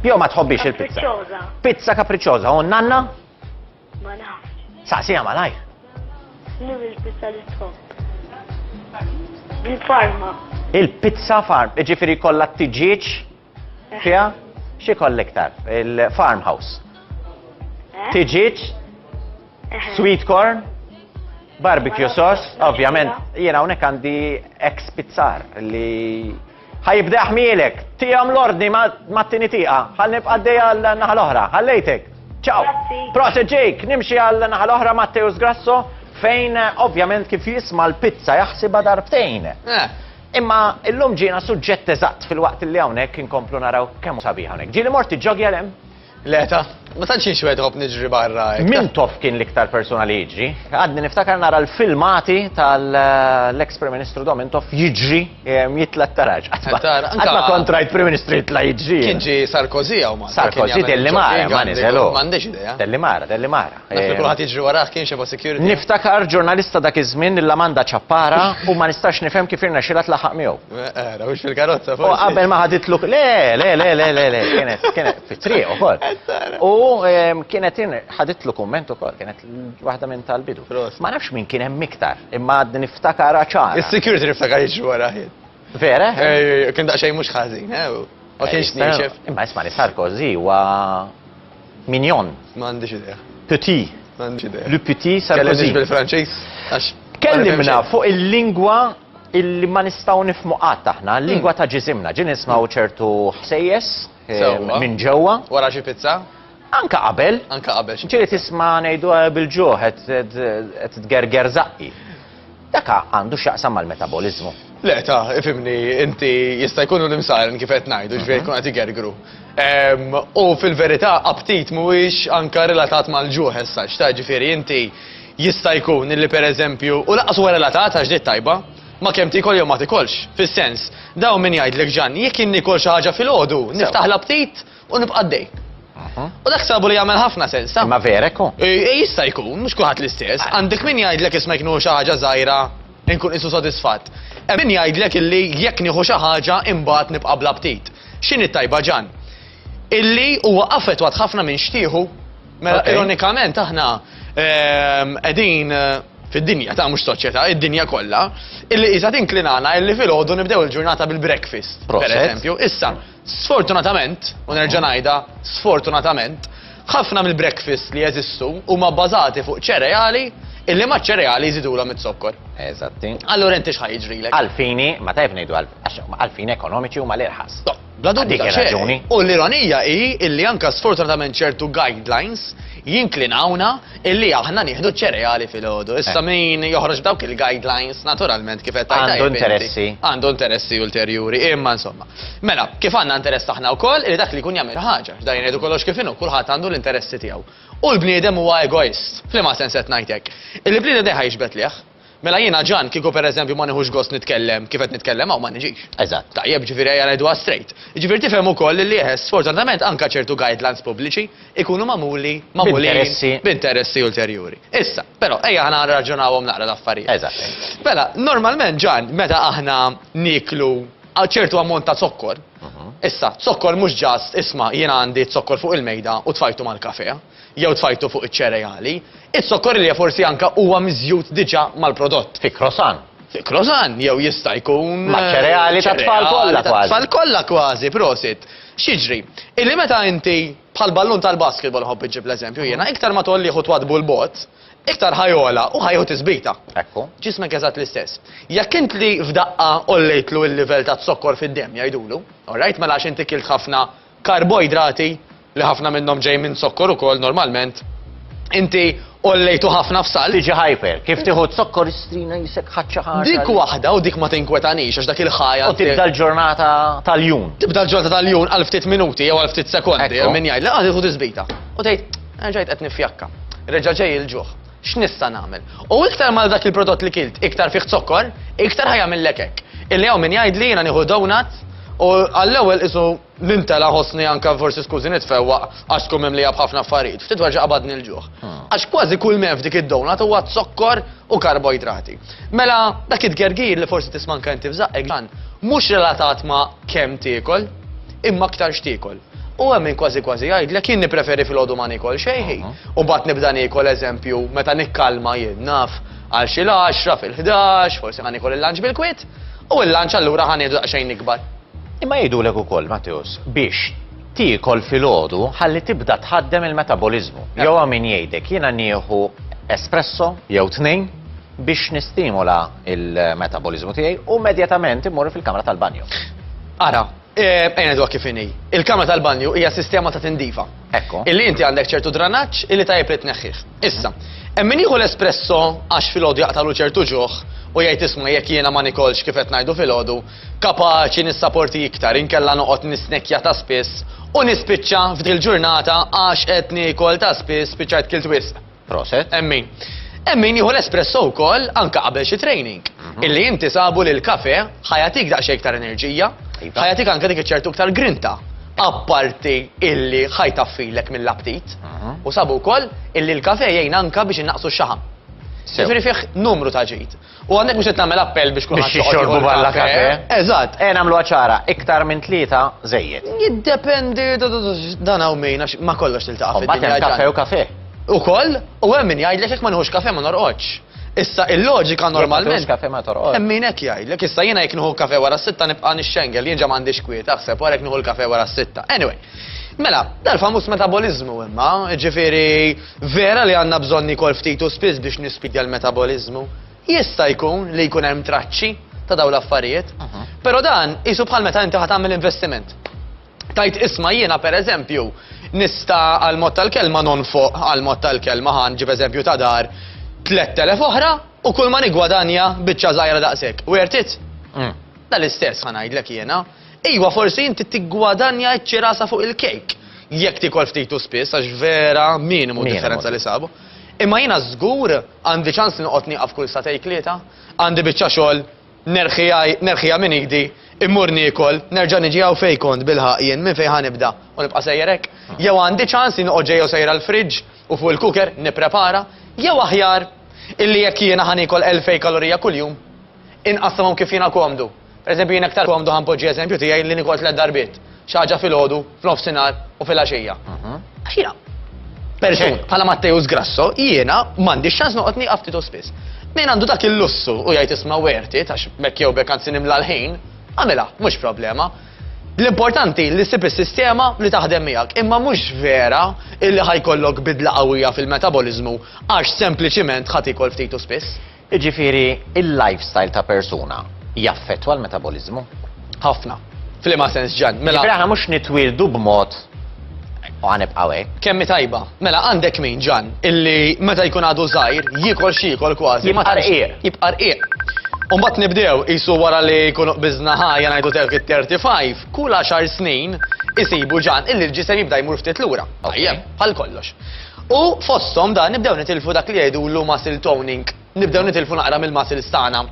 Jew ma tħobbix il-pizza. Kapriċċjoża. Pizza kapriċċjoża, u nanna? Ma nafx. Saqsija malaj. X'nu il-pizza li tħobb? Il-farma. Il-pizza farm, ġifiri kollha t-tiġiġ fiha? Xi koll iktar? Il-farmhouse. Tiġiġ, sweet corn, barbecue sauce, ovvjament, jiena hawnhekk għandi ex pizzar li ħajibda ħmielek, tijam l-ordni ma t-tini tiqa, ħal nibqa' għaddejja għal-naħa l-oħra, ħallejtek. Ciao! Proset ġejk, nimxi għal-naħa l-oħra Matteus Grasso, fejn ovvjament kif jisma l-pizza jaħsibha darbtejn. Imma illum ġiena suġġett eżatt fil-waqt li hawnhekk inkomplu naraw kemm sabiħ hawnhekk. Ġieli morti ġogja hemm? Leta, ma tantx xwed hop niġri barra. Min tof kien l-iktar persuna li jiġri? Għadni niftakar nara l-filmati tal-ex-Prim Ministru Domentov jiġri jitla t-taraġ. Għadma kontrajt Prim Ministru jitla jiġri. Kien ġi Sarkozy għaw ma. Sarkozy Tellimara, ma nizelu. M'għandix idea. Tellimara. Nafli kulħadd jiġri waraħ kien xefa security. Niftakar ġurnalista dak iż-żmien l-Amanda Ċappara u ma nistax nifhem kif irna xilat laħaq miegħu. Rawx fil-karozza. U qabel ma ħaditluk le, kienet fit-triq ukoll. U kienet ħaditlu kumment ukoll, kienet waħda minn tal-bidu. Ma nafx min kien hemm iktar, imma għad niftakar ċara. Is-security niftakar jiġri waraħ. Vera? Kien daqsxejn mhux ħażin, ma kienx nieċef. Imma isma' Sarkozy huwa mignon. M'għandix idea. Petit. M'għandix idea. Le petit Sarkozy. Kellimniex bil-Franċiż. Kellimna fuq il-lingwa illi ma nistgħu nifhmu qatt aħna, l-lingwa ta' ġisimna. Ġin nismgħu ċertu ħsejjes minn ġewwa. Wara xi pizza? Anka qabel. Ġieli tisma' ngħidu bil-ġuħ qed tgerger zaqqi. Daka għandu x'jaqsam mal-metabolizmu. Le ta' ifimni, inti jista' jkunu l-imsaren kif qed ngħidu, ġifieri jkun qed igergru. U fil-verità aptit mhuwiex anka relatat mal-ġuħ essax, ta' ġifieri inti jista' jkun illi pereżempju u laqas huwa relatat għax ġdiet tajba. Ma kemm tikol jew ma tikolx, fis-sens, daw min jgħidlek ġan, jekk nikol xi ħaġa fil-għodu, niftaħ l-aptit u nibqa' dej. U dak sabu li jagħmel ħafna sens, ta' Ma verek? Jista' jkun, mhux kulħadd l-istess. Għandek min jgħidlek isma' jkunu xi ħaġa żgħira nkun isu sodisfatt. Min jgħidlek illi jekk nieħu xi ħaġa imbagħad nibqa' bl-aptit. X'inhi tajba ġan? Illi huwa affettwat ħafna minn xtieħu, mela ironikament aħna qegħdin fid-dinja ta' mhux soċjetà, id-dinja kollha, illi qiegħda tinklinana illi filgħodu nibdew il-ġurnata bil-breakfast. Pereżempju, issa, sfortunatament, u nerġa' ngħidha, sfortunatament, ħafna mill-breakfast li jeżistu huma bbażati fuq ċereali illi ma' ċereali jżidulhom it-sokkor. Eżatti. Allura inti x'ħajġrilek? Għalfini, ma tajb ngħidu għalfini ekonomiċi huma l-irħas. Bla dubbi raġuni. U l-ironija hi illi anke sfortunatament ċertu guidelines jinklinawna illi aħna nieħdu ċereali fil-ħodu. Issa min joħroġ dawk il-guidelines naturalment kif qed Għandu interessi. Għandu interessi ulterjuri, imma insomma. Mela, kif għandna interess aħna wkoll li dak li jkun jagħmel ħaġa, da jgħidu kollox kif inhu, kulħadd għandu l-interessi tiegħu. U l-bniedem huwa egoist, f'liema sens qed ngħidlek. Il-bniedem ħajġbed liħ. Mela jiena ġan kieku pereżempju ma nieħux gost nitkellem kif qed nitkellem hawn ma niġix. Eżatt. Tajjeb ġifieri ejja ngħiduha straight. Ġifieri tifhem ukoll li sfortunatament anke ċertu guidelines pubbliċi ikunu magħmulin b'interessi ulterjuri. Issa, però ejja aħna nraġunawhom naqra l-affarijiet. Eżatt. Mela, normalment ġan meta aħna niklu ċertu ammont ta' zokkor. Issa, zokkor mhux ġast isma' jiena għandi zokkor fuq il-mejda u tfajtu mal-kafè, jew tfajtu fuq iċ-ċereali, is-sokkor li forsi anka huwa miżjud diġà mal-prodott. Fi croissant. Fi croissant, jew jista' jkun ċereali ta' tfal kollha kważi. Tfal kollha kważi, prosit. X'jiġri? Illi meta inti bħal ballun tal-basketball ħobb iġib l-eżempju jiena, iktar ma tolli ħutwadbu l-bot, iktar ħajola u ħajħu tisbita. Ekku. Ġismek eżatt l-istess. Jekk int li f'daqqa ollejtlu il-livell ta' zokkor fid-dem jgħidulu, alright, mela għax inti kilt ħafna karboidrati li ħafna minnhom ġej minn sokkor ukoll normalment, inti ollejtu ħafna f'sal. Tiġi hyper, kif tieħu zokkor istrina jisek ħaġa ħaġa. Dik waħda u dik ma tinkwetanix għax dak il-ħajja. U tibda l-ġurnata tal-jum. Tibda l-ġurnata tal-jum għal ftit minuti jew għal ftit sekondi min jgħid li tieħu tisbita. U tgħid ġejt qed nifjakka. Reġa' ġej il-ġuħ. X'nista' nagħmel? U iktar mal dak il-prodott li kilt, iktar fih zokkor, iktar ħajjagħmellek hekk. Illi hawn min jgħid li jiena nieħu donut u għall-ewwel isu nintela ħossni anke forsi skużi nitfewwaq għax tkun mimlija b'ħafna affarijiet. Ftit waġa qabadni l-ġuħ. Għax kważi kull minn f'dik id-donut huwa zokkor u karboidrati. Mela dak it-gergir li forsi tisma' anke inti f'żaqek dan mhux relatat ma' kemm tiekol, imma aktar x'tiekol. U hemm min kważi jgħidlek jien nippreferi filgħodu ma nikol xejn. U mbagħad nibda nikol eżempju meta nikkalma jien naf għal xi l-10 fil-11, forsi ħa nikol il-lunch bil-kwit, u l-lunch allura ħa nieħdu daqsxejn ikbar. Imma jgħidulek ukoll, Matteus, biex tikol filgħodu ħalli tibda tħaddem il-metabolizmu. Jew min jgħidek jiena nieħu espresso jew tnejn biex nistimula il-metabolizmu tiegħi u immedjatament immur fil-kamra tal-banju. Ara, ejna dwar kif inhi. Il-kamra tal-banju hija sistema ta' tindifa. Ekku. Illi inti għandek ċertu dranaġġ illi tajjeb li tneħħih. Issa, hemm min jieħu l-espresso għax filgħodu jaqtalu ċertu ġuħ u jgħid isma' jekk jiena ma nikolx kif qed ngħidu filgħodu, kapaċi nissapporti iktar inkella noqgħod nisnekkja ta' spiss u nispiċċa f'dil ġurnata għax qed nikol ta' spiss spiċċajt kilt wisq. Proset. Emmin. Emmin jieħu l-espresso wkoll anke qabel xi training. Illi inti sabu li l-kafe ħajatik daqsxejn iktar enerġija, ħajatik anke dik ċertu iktar grinta. Apparti illi ħajtaffilek mill-aptit. U sabu wkoll illi l-kafe jgħin anke biex innaqsu x-xaħam. Ġifieri fih numru ta' ġid. U għandek mhux qed nagħmel appell biex kulħadd Biex jixxorbu balla kafe. Eżatt. Nagħmlu ċara, iktar minn 3 żejjed. Jiddependi dan hawn min għax ma kollox tiltaqa' Mbagħad hemm kafe u kafe. Ukoll, u hemm min jgħidlek jekk ma nħux kafe ma norqodx. Issa il-loġika normalment. kafe ma torqod. Hemm min hekk jgħidlek, issa jiena jekk nieħu kafe wara s-sitta nibqa' nixxengel, jien ġa m'għandix kwiet, aħseb wara jekk nieħu l-kafe wara s-sitta. Anyway, mela, dal-famuż metabolizmu imma, ġifieri vera li għandna bżonn nikol ftit u spiss biex nispidja l-metabolizmu. Jista' jkun li jkun hemm traċċi ta' dawn l-affarijiet, però dan qisu bħal meta inti ħadd tagħmel investiment. Tajt isma' jiena pereżempju nista' għal mod tal-kelma non fuq għal mod tal-kelma ħanġib eżempju ta' dar 3000 oħra u kull ma nigwadanja biċċa żgħira daqshekk. Wertit? Dal-istess ħanajdlek jiena. Iwa forsi inti tiggwadanja ċ-ċirasa fuq il-kejk. Jekk tikol ftit u spiss għax vera minimu differenza li sabu. Imma jiena żgur għandi ċans li noqgħod nieqaf kull satej tlieta, għandi biċċa xogħol nerħija minn idi, immur nikol, nerġa' niġi hawn fejn kont bil-ħaq jien minn fejn ħanibda u nibqa' sejjerek. Jew għandi ċans li noqgħod ġejjew sejra l-friġġ u fuq il-cooker nipprepara, jew aħjar illi jekk jiena ħanikol 2000 kalorija kuljum inqassamhom kif jiena komdu. Pereżempju jien aktar komdu ħanpoġġi eżempju tiegħi li nikol 3 darbiet, xi ħaġa filgħodu, f'nofsinhar u fil-għaxija. Jiena persun bħala Matteus Grasso jiena m'għandix ċans noqgħod nieqaf ftit u spiss. Min għandu dak il-lussu u jgħid isma' werti għax bekk jew bekk anzi nimla l-ħin, għamilha, mhux problema. L-importanti li ssib is-sistema li taħdem miegħek, imma mhux vera illi ħajkollok bidla qawwija fil-metabolizmu għax sempliċiment ħadd ikol ftit u spiss. Jiġifieri il-lifestyle ta' persuna jaffettwa l-metabolizmu? Ħafna. Fl-ima sens ġan. Mela Jiġifieri aħna mhux nitwildu b'mod u ħanibqgħu hekk. kemmi tajba. Mela għandek min ġan illi meta jkun għadu żgħir jikol xi jikol kważi. Jibqa' rqiq. Jibqa' rqiq. Umbat nibdew isu wara li jkunu biżna ħajja ngħidu tek it-35, kull 10 snin isibu ġan illi l-ġisem jibda jmur ftit lura. Tajjeb, bħal kollox. U fosthom dan nibdew nitilfu dak li jgħidulu muscle toning, nibdew nitilfu naqra mill-muscles tagħna.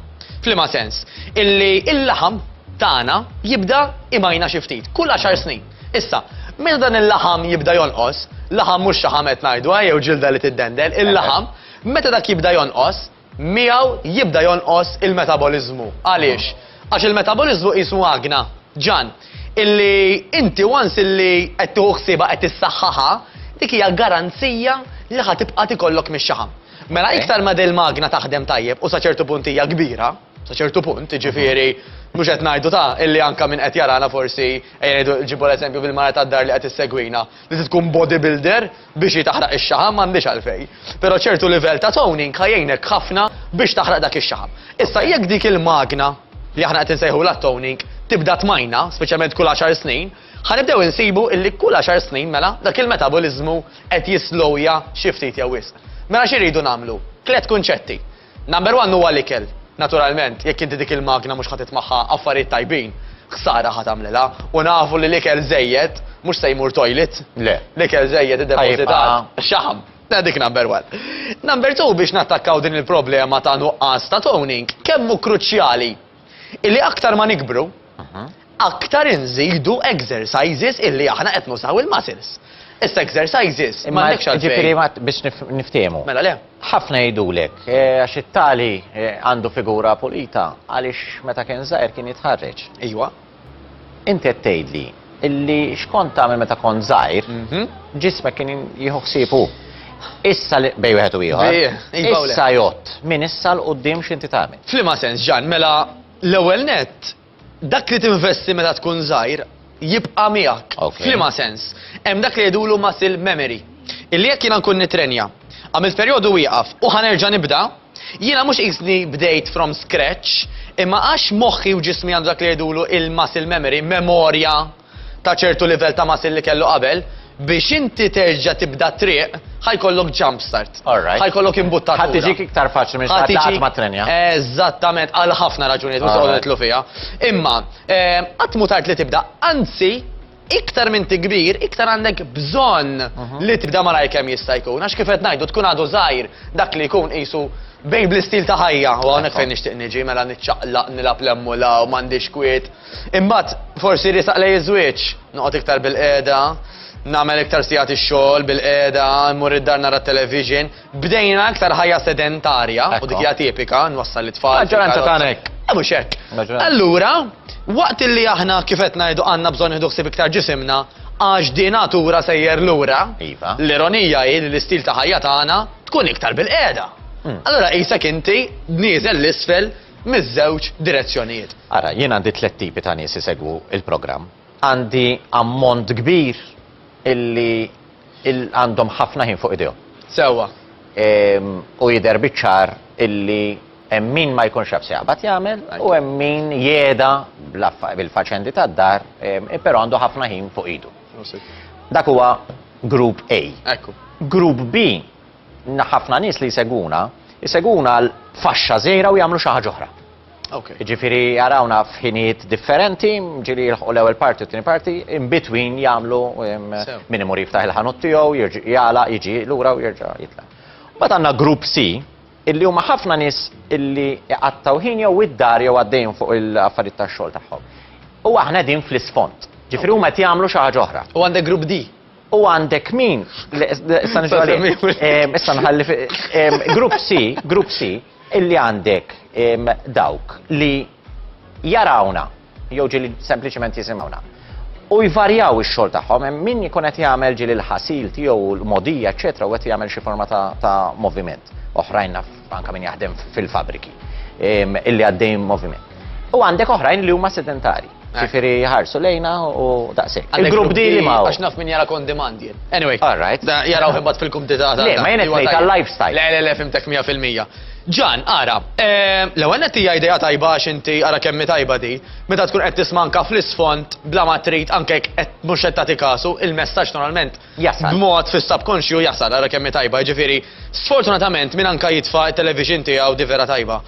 F'liema sens, illi il-laħam tagħna jibda imajna xi ftit, kull 10 snin. Issa, meta dan il-laħam jibda jonqos, laħam mhux xi ħamet ngħidu jew ġilda li tiddendel, il-laħam meta dak jibda jonqos, miegħu jibda jonqos il-metabolizmu. Għaliex? Għax il-metabolizmu qisu għagna, ġan, illi inti once illi qed tieħu ħsieba qed tissaħħaha, dik hija garanzija li ħad tibqa' tikollok mix-xaħam. Mela iktar ma del magna taħdem tajjeb u sa ċertu punt hija kbira, sa ċertu punt, ġifieri mhux qed ngħidu ta' illi anke min qed jarana forsi ġibu l-eżempju bil-mara tad-dar li qed issegwina li tkun bodybuilder biex taħraq ix-xaħam m'għandix għalfejn. Però ċertu livell ta' toning ħajjejnek ħafna biex taħraq dak ix-xaħam. Issa jekk dik il-magna li aħna qed insejħu lat-toning tibda tmajna, speċjalment kull 10 snin, ħanibdew insibu illi kull 10 snin mela dak il-metabolizmu qed jislowja xi ftit jew wisq. Mela xi rridu nagħmlu? 3 kunċetti. Number 1 huwa l-ikel. Naturalment, jekk inti dik il-magna mhux ħadd titmaħħa affarijiet tajbin, ħsara ħadd tagħmilha u nafu li l-ikel żejjed mhux se jmur toilet. Le. L-ikel żejjed iddepożita x-xaħam. Dik number 1. Number 2 biex nattakkaw din il-problema ta' nuqqas ta' toning, kemm hu kruċjali illi aktar ma nikbru, aktar inżidu exercises illi aħna qed nusaw il-muscles. Issa exercises, ma nekx ġifieri biex niftehmu. Mela le. Ħafna jgħidulek għax it-tali għandu figura pulita għaliex meta kien żgħir kien jitħarreġ. Ejwa. Inti qed tgħidli illi xkont tagħmel meta kont żgħir, Mhm. ġismek kien jieħu ħsiebu. Issa li bej wieħed u ieħor. Iva, Issa jott, minn issa l qudiem x'inti tagħmel. Flima sens, Ġan, mela l-ewwel net, dak li tinvesti meta tkun żgħir jibqa' miegħek. Ok. Flima sens. Hemm dak li jgħidulu muscle memory. Illi jekk jiena nkun nitrenja, għamil perjodu wieqaf u ħanerġa' nibda, jiena mhux qisni bdejt from scratch, imma għax moħħi u ġismi għandu dak li jgħidulu il-muscle memory, memorja ta' ċertu livell ta' muscle li kellu qabel, biex inti terġa' tibda triq, ħajkollok jump start. All right. Ħajkollok imbuttatura. Ħadd tiġik iktar faċli minn xatt ma trenja. Eżattament, għal ħafna raġunijiet, u Alright. nitlu fija. Imma, għatmu tard li tibda, anzi, iktar minn kbir, iktar għandek bżonn li tibda malaj kemm jista' jkun. Għax kif qed ngħidu tkun għadu żgħir dak li jkun qisu bejn bl-istil ta' ħajja, u hawnhekk fejn nixtieq niġi mela niċċaqlaq nilab l-emmula u m'għandix kwiet. Imbagħad forsi risaq lej iż-żwieġ, noqgħod iktar bil-qiegħda, nagħmel iktar sigħat ix-xogħol bil-qiegħda, mmur id-dar nara t-television, bdejna iktar ħajja sedentarja u dik hija tipika, nwassal it-tfal. Maġġoranza tagħna hekk. Mhux hekk. Maġġoranza. Allura, waqt li aħna kif qed ngħidu għandna bżonn nieħdu ħsieb iktar ġisimna, għax din natura sejjer lura, Iva. l-ironija hi li l-istil ta' ħajja tagħna tkun iktar bil-qiegħda. Allura qisek inti nieżel l-isfel miż-żewġ direzzjonijiet. Ara, jien għandi tliet tipi ta' nies isegwu il-programm. Għandi ammont kbir illi għandhom ħafna ħin fuq idejhom. Sewwa. U jidher biċ-ċar illi hemm min ma jkunx jaf jaqbad jagħmel u hemm min jieda bil-faċendi tad-dar, però għandu ħafna ħin fuq idu. Dak huwa Group A. Ekku. Group B, ħafna nies li jseguna l-faxxa żejra u jagħmlu xi ħaġa oħra. Ok. Ġifiri jarawna f'ħinijiet differenti, ġiri jilħu l-ewwel parti u t-tieni parti, in between jagħmlu Sew. min imur jiftaħ il-ħanut tiegħu, jirġi jala, jiġi lura u jerġa' jitla'. Bad għandna Group C, illi huma ħafna nies illi jaqattaw ħin jew id-dar jew għaddejjin fuq il-affarijiet tax-xogħol tagħhom. U aħna din fl-isfond. Ġifieri huma qed jagħmlu xi ħaġa oħra. U għandek grupp D. U għandek min, issa nħalli Group C, illi għandek dawk li jarawna, jew ġili sempliciment jisimawna. U jvarjaw ix-xogħol tagħhom, hemm min jkun qed jagħmel ġili l-ħasil tiegħu l-modija, eċetera, u qed jagħmel xi forma ta' moviment. Oħrajn anke min jaħdem fil-fabriki, illi għaddejn moviment. U għandek oħrajn li huma sedentari. Ġifieri ħarsu lejna u daqshekk. Il-grupp di li ma' Għax naf min jara on demand jien. Anyway. All right. Jaraw imbagħad fil-kumdita. Le, ma jien qed ngħid għal-lifestyle. Le, fimtek 100%. Ġan, ara, l-ewwel qed hija idea tajba għax inti ara kemm tajba di, meta tkun qed tismanka fl-isfond bla ma trid anke qed mhux qed tagħti kasu, il-messaġġ normalment Jasal. b'mod fis-subconscious jasal ara kemm tajba, ġifieri sfortunatament min anke jitfa' it-television tiegħu di vera tajba.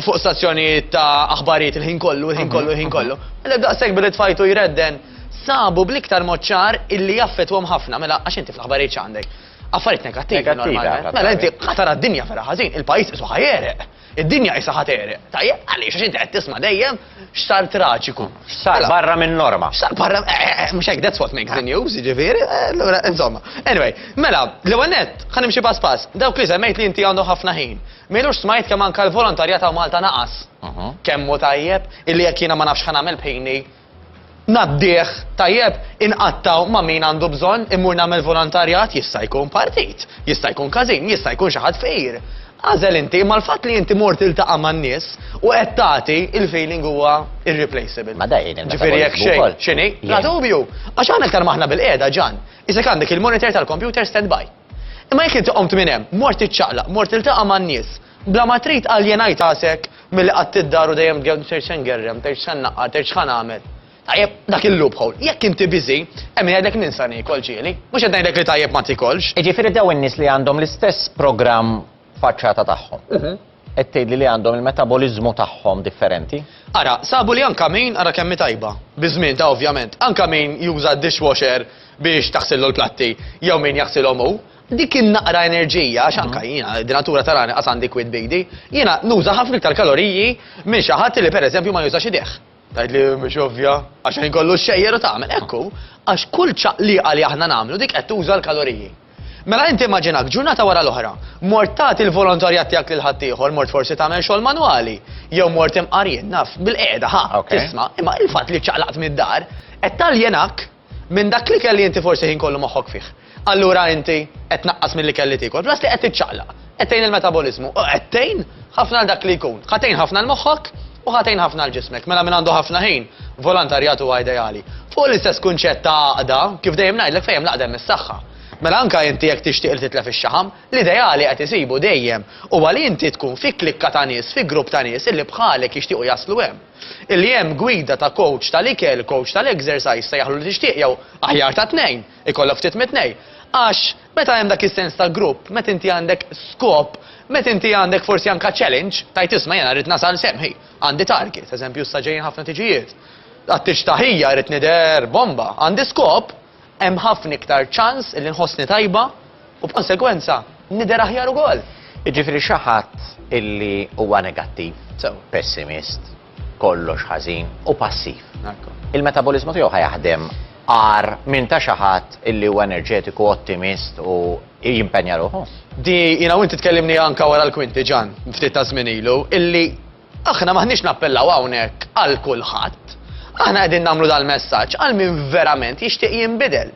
Fuq stazzjonijiet ta' aħbarijiet il-ħin kollu, il-ħin kollu, il-ħin kollu. Mela daqshekk bidet fajtu jredden sabu bl-iktar mod ċar illi jaffetwhom ħafna mela għax inti fl-aħbarijiet x'għandek. Affarijiet negattivi Negattivi, normalment. Mela inti ħatara d-dinja vera ħażin, il-pajjiż isu ħajereq. Id-dinja isa ħatereq. Tajjeb, għaliex għax inti qed tisma' dejjem x'sar traġiku. Sar barra minn norma. X'sar barra, mhux hekk that's what makes the news, jiġifieri, allura insomma. Anyway, mela, l-ewwel nett ħanimxi pass pass. Dawk li semmejt li inti għandu ħafna ħin. M'ilux smajt kemm anke l-volontarjat ta' Malta naqas. Kemmu tajjeb, illi jekk jiena ma nafx ħanamel bħejni naddieħ tajjeb inqattaw ma' min għandu bżonn immur nagħmel volontarjat jista' jkun partit, jista' jkun każin, jista' jkun xi ħadd fejr. Għażel inti mal-fatt li inti mort iltaqa' man-nies u qed tagħti il-feeling huwa irreplaceable. Ma dajjen Ġifieri jekk xejn, x'inhi? La dubju. Għax għandek aktar maħna bil-qiegħda ġan. Isek għandek il-monitor tal-computer standby. Imma jekk inti qomt minn hemm, mort tiċċaqlaq, mort iltaqa' man-nies, bla ma trid aljenajt rasek milli qatt tiddaru dejjem terx ngerrem, terx naqqa, terx nagħmel. Tajjeb, dak il-loophole. Jekk inti busy, hemm jgħidlek ninsa nikol ġieli. Mhux qed ngħidlek li tajjeb ma tikolx. Ġifieri daw in-nies li għandhom l-istess programm faċċata tagħhom. Qed tgħidli li għandhom il-metabolizmu tagħhom differenti. Ara, sabu li anka min ara kemm tajba. Biżmien ta' ovvjament. Anka min juża d-dishwasher biex taħsillu l-platti jew min jaħsilhom hu. Dik in-naqra enerġija għax anka jiena d-natura tarani qas għandi kwid bejdi, jiena nuża ħafna iktar kaloriji minn xi ħadd li pereżempju ma jużax idejh. Tajt li mhux ovvja, għax inkollu xejjer u tagħmel ekku, għax kull ċaqliqa li aħna nagħmlu dik qed tuża l-kaloriji. Mela inti immaġinak ġurnata wara l-oħra, mort tagħti il-volontarjat tiegħek lil ħadd ieħor, mort forsi tagħmel xogħol manwali, jew mort imqarien naf bil-qiegħda ħa, tisma', imma il-fatt li ċaqlaqt mid-dar qed taljenak minn dak li kelli inti forsi ħin kollu moħħok fih. Allura inti qed naqqas mill-li kelli tikol, blas li qed tiċċaqlaq, qed tgħin il-metabolizmu, u qed tgħin ħafna l dak li jkun. Ħatejn ħafna l-moħħok u ħatejn ħafna l-ġismek. Mela minn għandu ħafna ħin, volontarjat huwa ideali. Fuq l-istess kunċett ta' għaqda, kif dejjem ngħidlek fejn laqdem is-saħħa. Mela anka inti jekk tixtieq titlef ix-xaħam, l-ideali qed isibu dejjem huwa li inti tkun fi klikka ta' nies, fi grupp ta' nies illi bħalek jixtiequ jaslu hemm. Illi hemm gwida ta' coach tal-ikel, coach tal-exercise se jaħlu li tixtieq jew aħjar ta' tnejn, ikollok ftit mit-tnejn. Għax meta hemm dak is-sens ta' grupp, meta inti għandek skop, meta inti għandek forsi anka challenge, tajt isma' jiena rrid nasal semħi, għandi target, eżempju issa ġejjin ħafna tiġijiet. Għattix taħija rrid nider bomba, għandi skop, hemm ħafna iktar ċans li nħossni tajba u b'konsegwenza nider aħjar ukoll. Jiġifieri xi ħadd illi huwa negattiv, pessimist, kollox ħażin u passiv. Il-metabolizmu tiegħu ħajaħdem għar minn ta' xi ħadd illi huwa enerġetiku, ottimist u jimpenja ruħu. Di jiena inti tkellimni anka wara l-kwinti ġan, ftit ta' żmien ilu, illi aħna maħniex nappellaw hawnhekk għal kulħadd. Aħna qegħdin nagħmlu dal-messaġġ għal min verament jixtieq jinbidel.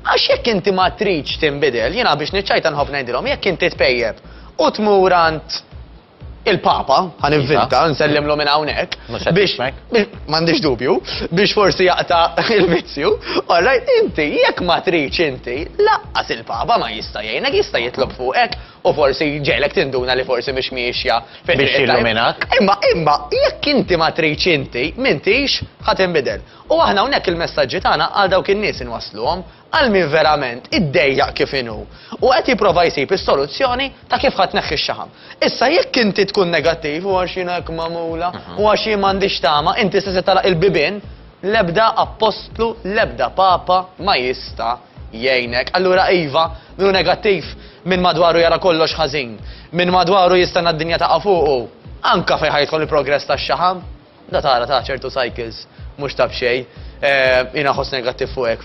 Għax jekk inti ma tridx tinbidel, jiena biex niċċajta nħobb ngħidilhom, jekk inti tpejjeb u tmur għand il-Papa, ħanivvinta, nsellimlu minn hawnhekk, biex m'għandix dubju, biex forsi jaqta' il-vizzju, orrajt inti jekk ma tridx inti, laqqas il-Papa ma jista' jgħinek, jista' jitlob fuqek u forsi ġejlek tinduna li forsi mhix miexja biex jilluminak. Imma jekk inti ma tridx inti, m'intix ħadd inbidel. U aħna hawnhekk il-messaġġi tagħna għal dawk in-nies inwassluhom għal min verament iddejjaq kif inhu u qed jipprova jsib is-soluzzjoni ta' kif ħadd tneħħi x-xaħam. Issa jekk inti tkun negattiv u għax jiena hekk magħmula u għax jien m'għandix tama, inti se tagħlaq il-bibien, l-ebda apostlu, l-ebda papa ma jista' jgħinek. Allura iva, minnu negattiv minn madwaru jara kollox ħażin, minn madwaru jistenna d-dinja taqa' fuqu, anka fejn ħajtħol il-progress tax-xaħam, da tara ta' ċertu cycles mhux tab xejn. Jina ħoss negattiv fuqek,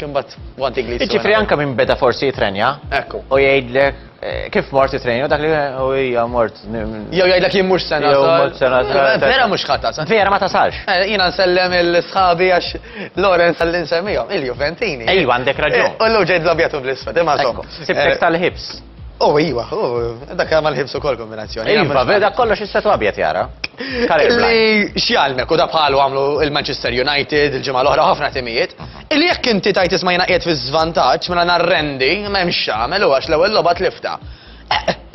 imbagħad one thing leads to Jiġifieri anke minn beda forsi jitrenja. Ekku. U jgħidlek kif mort jitrenja, dak li u hija mort. Jew jgħidlek jien mhux sena. Jew mhux sena. Vera mhux ħatas. Vera ma tasalx. Jiena nsellem il-sħabi għax Lorenz għall insemmihom, il-Juventini. Ejwa għandek raġun. U l ġejt l-abjatu bl-isfed, imma Ekku, sibtek tal-ħibs. Iwa, dak għamal ħibsu kol kombinazzjoni. Iva, veda kollox is-setu abjad jara. Illi xjalmek u da bħalu għamlu il-Manchester United, il-ġimgħa l-oħra ħafna timijiet. Illi jekk inti tajt isma' jiena qiegħed fi żvantaġġ mela narrendi m'hemmx xagħmel u għax l-ewwel logħba tlifta.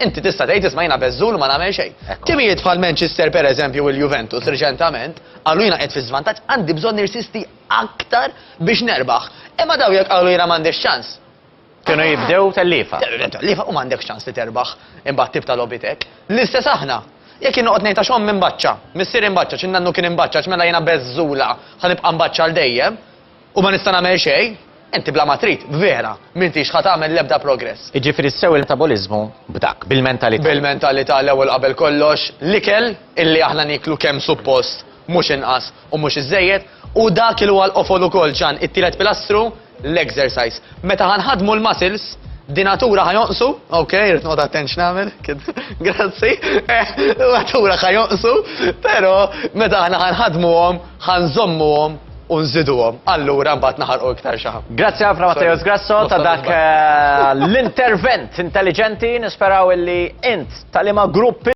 Inti tista' tgħid isma' jiena beżżul ma nagħmel xejn. Timijiet bħal Manchester pereżempju u l-Juventus reċentament qalu jiena qiegħed fi żvantaġġ għandi bżonn nirsisti aktar biex nerbaħ. Imma daw jekk qalu jiena m'għandix ċans. Kienu jibdew tal-lifa. Tal-lifa u m'għandek ċans li terbaħ imbagħad tibta lobitek. L-istess aħna. Jekk innoqgħod ngħid għax ommi mbaċċa, missier imbaċċa, x'innannu kien imbaċċa, mela jiena beżżula ħanibqa' mbaċċa għal dejjem u ma nista' nagħmel xejn, inti bla ma trid, vera, m'intix ħadd tagħmel l-ebda progress. Jiġifieri sew il-metabolizmu b'dak, bil-mentalità. Bil-mentalità l-ewwel qabel kollox, l-ikel illi aħna niklu kemm suppost, mhux inqas u mhux iżejjed, u dak il huwa l-qofol ukoll ġan it-tielet pilastru l-exercise. Meta ħanħadmu l-muscles, dinatura ħajonqsu, rrit noqgħod attention nagħmel, grazzi, natura ħajonqsu, però meta aħna ħanħadmuhom, ħanżommuhom u nżiduhom. Allura mbagħad naħarqu iktar xaħam. Grazzi ħafna Matteo Grasso ta' dak l-intervent intelligenti, nisperaw illi int tal-ima gruppi